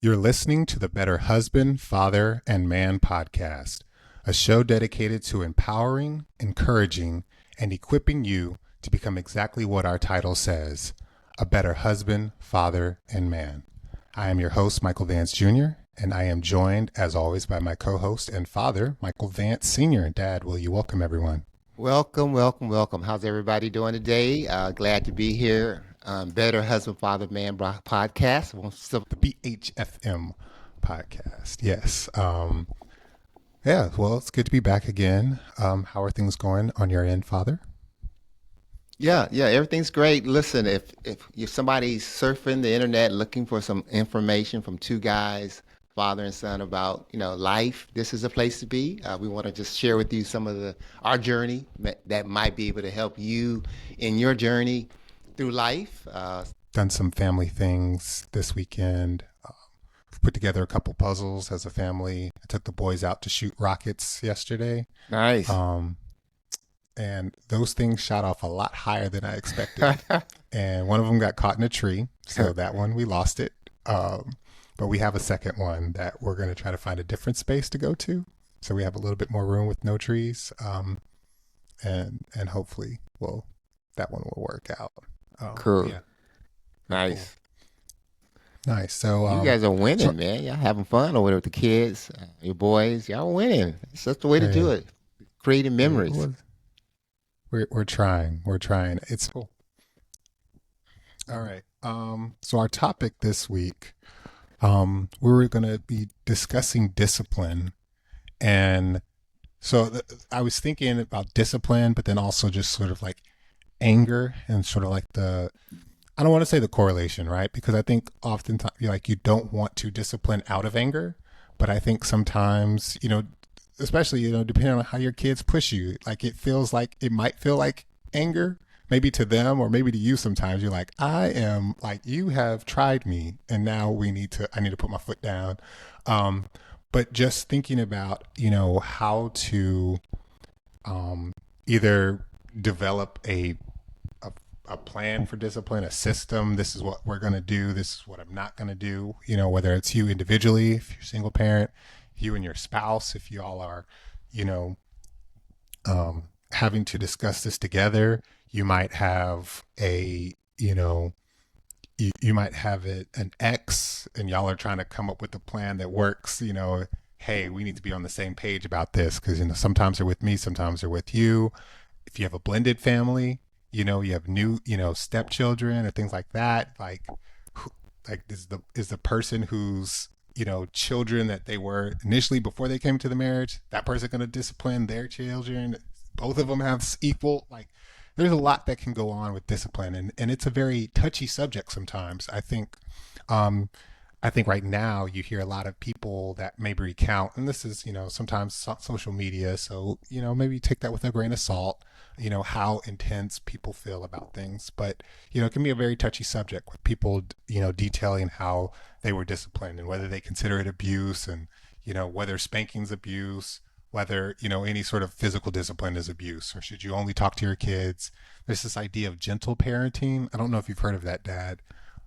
You're listening to the Better Husband, Father, and Man podcast, a show dedicated to empowering, encouraging, and equipping you to become exactly what our title says, a better husband, father, and man. I am your host, Michael Vance Jr., and I am joined, as always, by my co-host and father, Michael Vance Sr. Dad, will you welcome everyone? Welcome, welcome, welcome. How's everybody doing today? Glad to be here. Better Husband, Father, Man podcast. The BHFM podcast, yes. Well, it's good to be back again. How are things going on your end, Father? Yeah, everything's great. Listen, if somebody's surfing the internet looking for some information from two guys, father and son, about life, this is a place to be. We want to just share with you some of our journey that might be able to help you in your journey through life. Done some family things this weekend. Put together a couple puzzles as a family. I took the boys out to shoot rockets yesterday. Nice. And those things shot off a lot higher than I expected. And one of them got caught in a tree. So that one, we lost it. But we have a second one that we're going to try to find a different space to go to. So we have a little bit more room with no trees. And hopefully, that one will work out. Cool. Yeah. Nice. Cool. Nice. So you guys are winning, man. Y'all having fun over there with the kids, your boys. Y'all winning. It's just the way to do it. Creating memories. We're trying. It's cool. All right. So our topic this week, we're going to be discussing discipline. And so I was thinking about discipline, but then also just sort of like anger and sort of like I don't want to say the correlation, right? Because I think oftentimes you don't want to discipline out of anger, but I think sometimes, especially, depending on how your kids push you, like it might feel like anger, maybe to them or maybe to you sometimes. You're like, you have tried me and now I need to put my foot down. But just thinking about, how to either develop a plan for discipline, a system. This is what we're going to do. This is what I'm not going to do. Whether it's you individually, if you're a single parent, you and your spouse, if you all are, having to discuss this together, you might have you might have an ex and y'all are trying to come up with a plan that works, hey, we need to be on the same page about this because, sometimes they're with me, sometimes they're with you. If you have a blended family, you have new, stepchildren or things like that. Like is the person who's, children that they were initially before they came to the marriage, that person going to discipline their children? Both of them have equal, there's a lot that can go on with discipline, and it's a very touchy subject sometimes. I think right now you hear a lot of people that maybe recount, and this is, sometimes social media. So, maybe take that with a grain of salt, how intense people feel about things. But, it can be a very touchy subject with people, detailing how they were disciplined and whether they consider it abuse and, whether spanking's abuse, whether, any sort of physical discipline is abuse, or should you only talk to your kids? There's this idea of gentle parenting. I don't know if you've heard of that, Dad.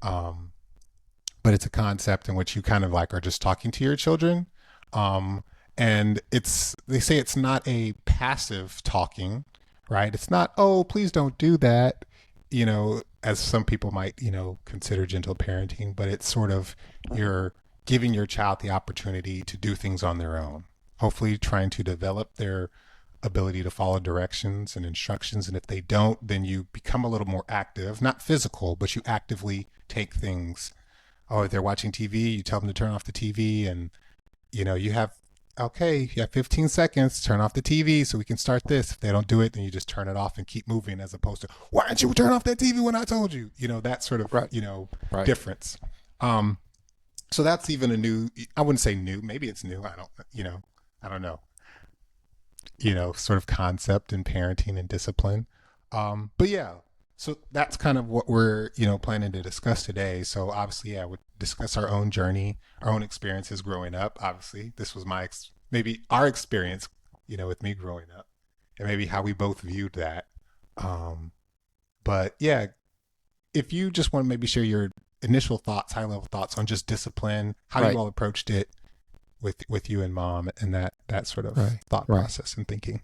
But it's a concept in which you kind of are just talking to your children. And they say it's not a passive talking, right? It's not, oh, please don't do that, as some people might, consider gentle parenting, but it's sort of you're giving your child the opportunity to do things on their own, hopefully trying to develop their ability to follow directions and instructions. And if they don't, then you become a little more active, not physical, but you actively take things. Oh, if they're watching TV, you tell them to turn off the TV, and you have 15 seconds, turn off the TV so we can start this. If they don't do it, then you just turn it off and keep moving, as opposed to, why didn't you turn off that TV when I told you? That sort of, Right. difference. So that's even I wouldn't say new, maybe it's new. I don't know, sort of concept in parenting and discipline. But yeah, so that's kind of what we're, planning to discuss today. So obviously, we'd discuss our own journey, our own experiences growing up. Obviously, this was maybe our experience, with me growing up, and maybe how we both viewed that. But yeah, if you just want to maybe share your initial thoughts, high level thoughts on just discipline, how you Right. all approached it with you and mom, and that sort of Right. thought Right. process and thinking.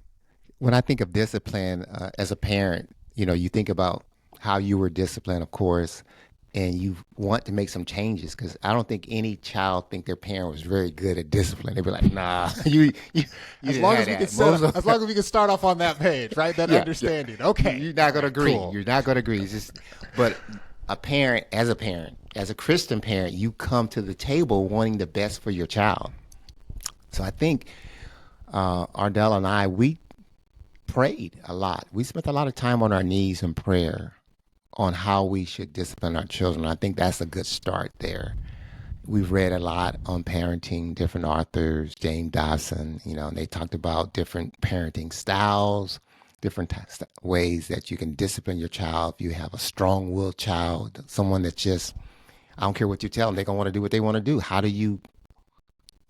When I think of discipline as a parent, you think about how you were disciplined, of course, and you want to make some changes because I don't think any child think their parent was very good at discipline. They'd be like, "Nah, you As didn't long have as we can that." Most of as long as we can start off on that page, right? That yeah, yeah. understanding. You, Okay. you're not All gonna right. agree. Cool. You're not gonna agree. It's just, but a parent, as a Christian parent, you come to the table wanting the best for your child. So I think Ardell and I, we prayed a lot. We spent a lot of time on our knees in prayer on how we should discipline our children. I think that's a good start there. We've read a lot on parenting, different authors, James Dobson, and they talked about different parenting styles, different ways that you can discipline your child. If you have a strong-willed child, someone that just, I don't care what you tell them, they're going to want to do what they want to do. How do you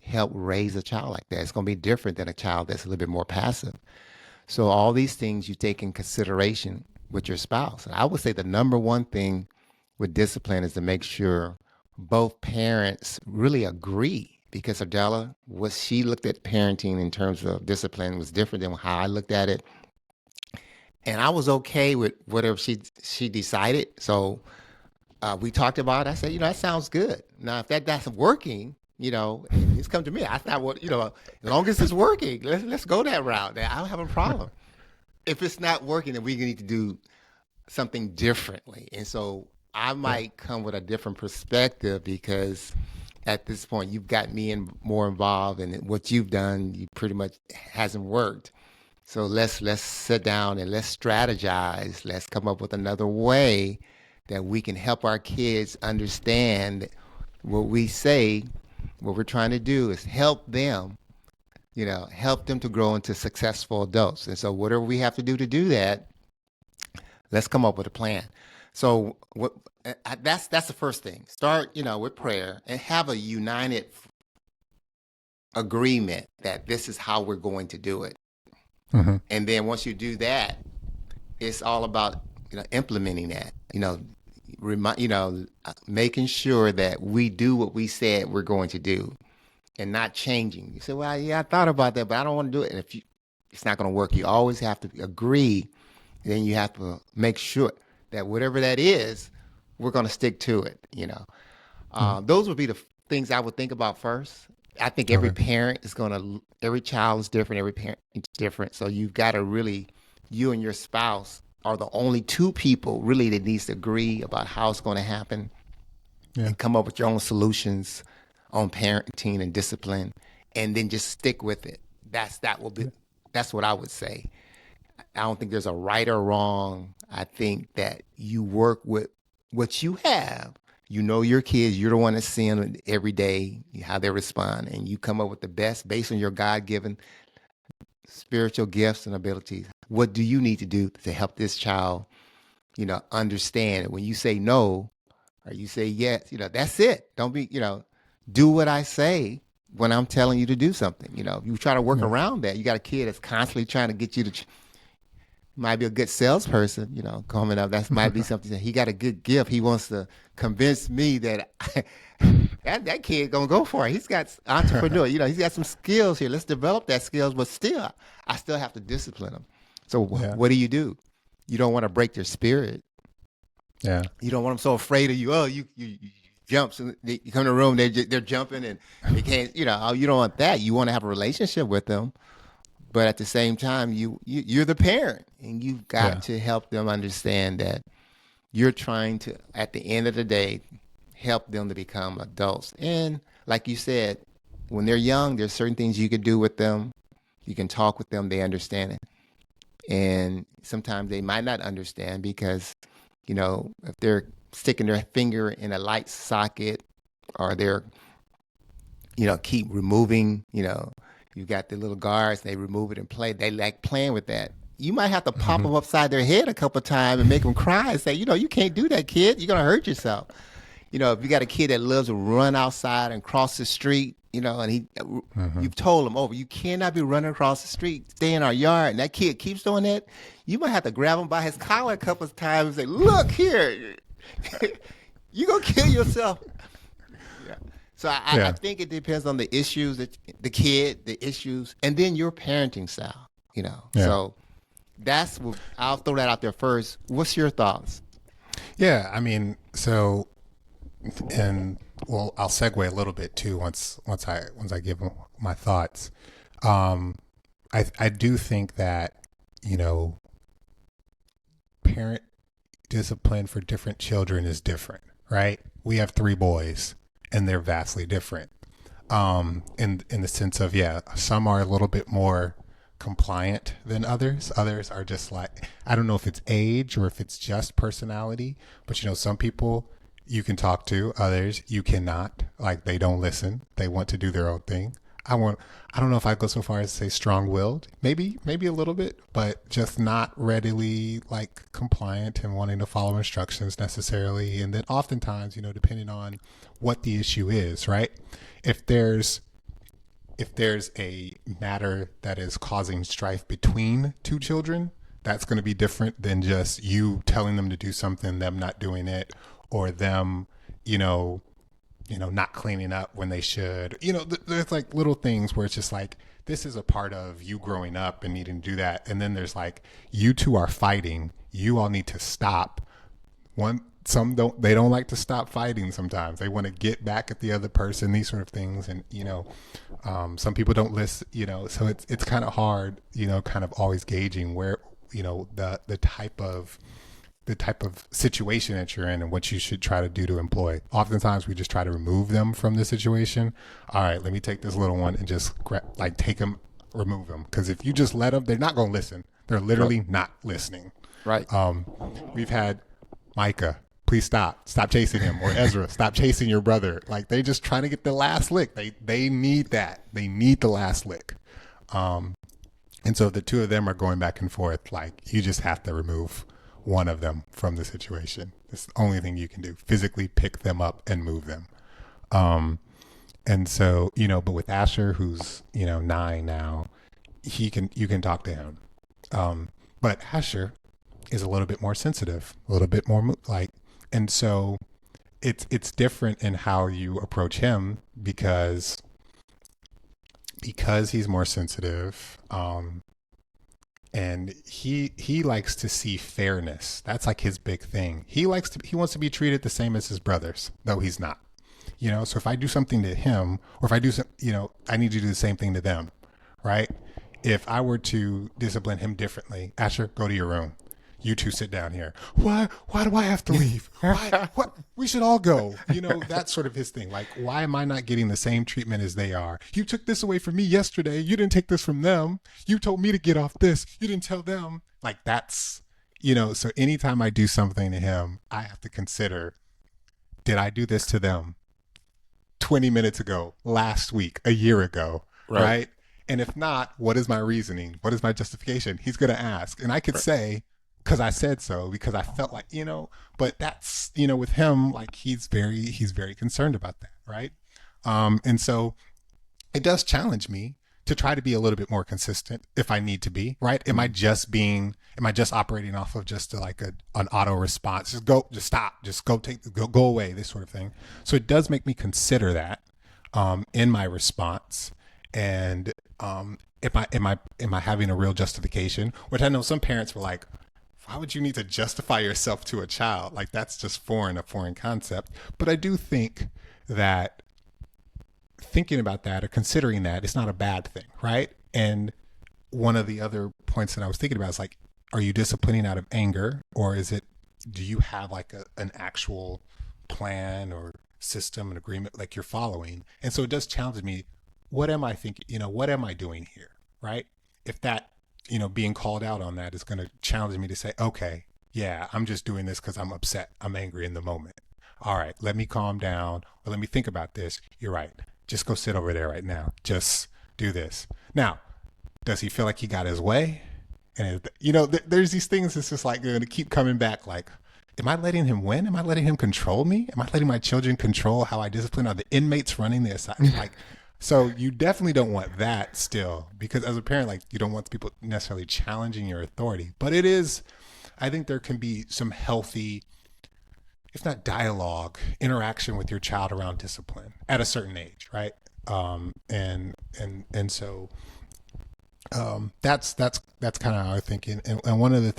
help raise a child like that? It's going to be different than a child that's a little bit more passive. So all these things you take in consideration with your spouse. And I would say the number one thing with discipline is to make sure both parents really agree because Adela, what she looked at parenting in terms of discipline was different than how I looked at it. And I was okay with whatever she decided. So we talked about it. I said, that sounds good. Now, if that's working, and it's come to me. I thought, well, as long as it's working, let's go that route. I don't have a problem. If it's not working, then we need to do something differently. And so I Yeah. might come with a different perspective because at this point you've got me more involved, and what you've done, you pretty much hasn't worked. So let's sit down and let's strategize. Let's come up with another way that we can help our kids understand what we say. What we're trying to do is help them to grow into successful adults. And so whatever we have to do that, let's come up with a plan. So that's the first thing. Start, with prayer and have a united agreement that this is how we're going to do it. Mm-hmm. And then once you do that, it's all about implementing that. Making sure that we do what we said we're going to do, and not changing. You say, "Well, yeah, I thought about that, but I don't want to do it." And it's not going to work. You always have to agree. Then you have to make sure that whatever that is, we're going to stick to it. Mm-hmm. Those would be the things I would think about first. I think Okay. every child is different. Every parent is different. So you've got to really, you and your spouse are the only two people really that needs to agree about how it's going to happen Yeah. and come up with your own solutions on parenting and discipline, and then just stick with it. That's what I would say. I don't think there's a right or wrong. I think that you work with what you have. You know your kids. You're the one that's seeing them every day, how they respond, and you come up with the best based on your God-given spiritual gifts and abilities. What do you need to do to help this child, understand it? When you say no or you say yes, that's it. Don't be, do what I say when I'm telling you to do something. If you try to work Yeah. around that, you got a kid that's constantly trying to get you to might be a good salesperson, coming up. That might be something that he got a good gift. He wants to convince me that that kid gonna go for it. He's got entrepreneur, he's got some skills here. Let's develop that skills, but still, I still have to discipline him. So Yeah. what do? You don't want to break their spirit. Yeah. You don't want them so afraid of you. Oh, you jumps and you come in the room, they're jumping and they can't. You don't want that. You want to have a relationship with them, but at the same time, you're the parent, and you've got Yeah. to help them understand that you're trying to, at the end of the day, help them to become adults. And like you said, when they're young, there's certain things you can do with them. You can talk with them; they understand it. And sometimes they might not understand because, if they're sticking their finger in a light socket, or they're keep removing, you got the little guards, they remove it and play. They like playing with that. You might have to pop Mm-hmm. them upside their head a couple of times and make them cry and say, you can't do that, kid. You're going to hurt yourself. If you got a kid that loves to run outside and cross the street, and Mm-hmm. you've told him, you cannot be running across the street, stay in our yard, and that kid keeps doing that, you might have to grab him by his collar a couple of times and say, look here. You gonna kill yourself. Yeah. So I Yeah. think it depends on the issues that the kid, the issues, and then your parenting style. Yeah. So that's what I'll throw that out there first. What's your thoughts? Yeah. I mean, so and well, I'll segue a little bit too once I give my thoughts. Um, I do think that you know parent discipline for different children is different, right? We have three boys, and they're vastly different. In the sense of yeah, some are a little bit more compliant than others. Others are just like I don't know if it's age or if it's just personality, but some people you can talk to, others you cannot. Like they don't listen. They want to do their own thing. I want I don't know if I go so far as to say strong-willed. Maybe a little bit, but just not readily like compliant and wanting to follow instructions necessarily. And then oftentimes, depending on what the issue is, right? If there's if there's a matter that is causing strife between two children, that's going to be different than just you telling them to do something, them not doing it, or them, you know, not cleaning up when they should. There's like little things where it's just like this is a part of you growing up and needing to do that, and then there's like you two are fighting. You all need to stop. Some don't like to stop fighting. Sometimes they want to get back at the other person, these sort of things. And some people don't listen, so it's kind of hard, kind of always gauging where the type of situation that you're in and what you should try to do to employ. Oftentimes we just try to remove them from the situation. All right, let me take this little one and just take them, remove them, because if you just let them, they're not going to listen. They're Right. literally not listening. Right. We've had Micah, please stop chasing him, or Ezra, stop chasing your brother. Like they just trying to get the last lick. They need that. They need the last lick. And so if the two of them are going back and forth, like you just have to remove one of them from the situation. It's the only thing you can do. Physically pick them up and move them. Um, and so, but with Asher, who's, 9 now, you can talk to him. But Asher is a little bit more sensitive, a little bit more and so it's different in how you approach him because he's more sensitive. And he likes to see fairness. That's like his big thing. He wants to be treated the same as his brothers, though he's not. So if I do something to him, or if I do some, I need you to do the same thing to them, right? If I were to discipline him differently, Asher, go to your room. You two sit down here. Why do I have to leave? Why? What? We should all go. That's sort of his thing. Like, why am I not getting the same treatment as they are? You took this away from me yesterday. You didn't take this from them. You told me to get off this. You didn't tell them. Like, so anytime I do something to him, I have to consider, did I do this to them 20 minutes ago, last week, a year ago, Right. right? And if not, what is my reasoning? What is my justification? He's going to ask. And I could say, because I said so, because I felt like, but that's, with him, like he's very concerned about that. Right. And so it does challenge me to try to be a little bit more consistent if I need to be, right? Am I just operating off of just an auto response? Just stop, just go away, this sort of thing. So it does make me consider that, in my response. And, am I having a real justification? Which I know some parents were like, why would you need to justify yourself to a child? Like that's just a foreign concept. But I do think that thinking about that or considering that it's not a bad thing, right? And one of the other points that I was thinking about is like, are you disciplining out of anger, or do you have like an actual plan or system and agreement like you're following? And so it does challenge me. What am I thinking? What am I doing here, right? If that being called out on that is going to challenge me to say, okay, yeah, I'm just doing this because I'm upset. I'm angry in the moment. All right, let me calm down, or let me think about this. You're right. Just go sit over there right now. Just do this. Now, does he feel like he got his way? And, there's these things that's just like going to keep coming back. Like, am I letting him win? Am I letting him control me? Am I letting my children control how I discipline? Are the inmates running the assignment? Like, so you definitely don't want that still, because as a parent, like you don't want people necessarily challenging your authority. But it is, I think there can be some healthy, if not dialogue, interaction with your child around discipline at a certain age, right? And so that's kind of our thinking. And one of the